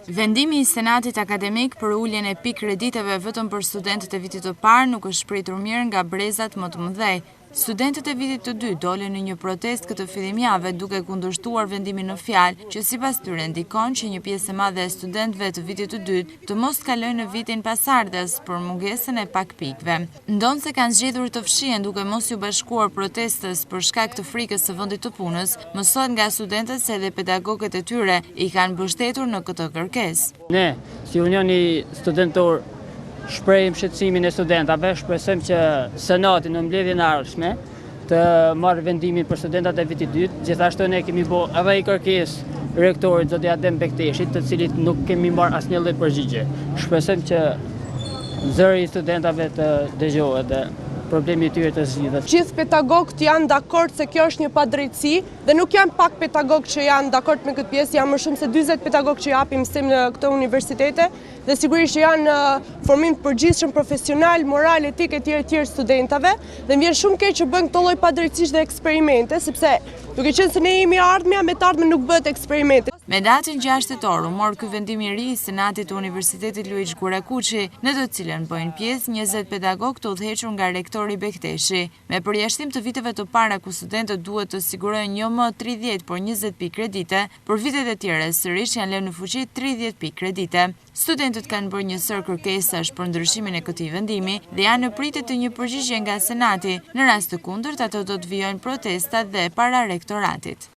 Vendimi i Senatit Akademik për uljen e pikë krediteve vetëm për studentët e vitit të parë nuk është shpritur mirë nga brezat më të mëdhej. Studentët e vitit të dytë dolën në një protest këtë fillimjavë duke kundërshtuar vendimin në fjalë që sipas tyre ndikon që një pjesë e madhe e studentëve të vitit të dytë të mos kalojnë në vitin pasardhës për mungesën e pak pikëve. Ndonse kanë zgjedhur të fshihen duke mos u bashkuar protestës për shkak të frikës së vendit të punës, mësohet nga studentët se edhe pedagogët e tyre i kanë mbështetur në këtë kërkesë. Ne, si Unioni Studentor, shprehim shqetësimin e studentave, shpresojmë që Senati në mbledhjen e ardhshme të marrë vendimin për studentat e vitit dytë. Gjithashtu ne kemi bërë edhe një kërkesë rektorit zoti Adem Bekteshit, të cilit nuk kemi marrë asnjë lloj përgjigje. Shpresojmë që zëri i studentave të dëgjohet dhe problemi i tyre të zgjidhet. Gjithë pedagogët janë dakord se kjo është një padrejtësi dhe nuk janë pak pedagogë që janë dakord me këtë pjesë, janë më shumë se 40 pedagogë që japim mësim në këto universitete dhe sigurisht që janë formim përgjithshëm profesional, moral, etik e tjerë studentave dhe më vjen shumë keq që bëjnë këto lloj padrejtësisht dhe eksperimente, sepse duke qenë se ne jemi ardhmja, me të ardhmen nuk bëhet eksperimente. Me datën 6 tetor u mor ky vendim i ri i Senatit të Universitetit Luiç Gurakuçi, në të cilën bëjnë pjesë 20 pedagogë të udhëhequr nga rektori Bekteshi. Me përjashtim të viteve të para ku studentët duhet të sigurojnë jo më 30 por 20 pikë kredite, për vitet e tjera sërish janë lënë në fuqi 30 pikë kredite. Studentët kanë bërë një sër kërkesash për ndryshimin e këtij vendimi dhe janë në pritje të një përgjigje nga Senati. Në rast të kundërt, ato do të vijojnë protesta dhe para rektoratit.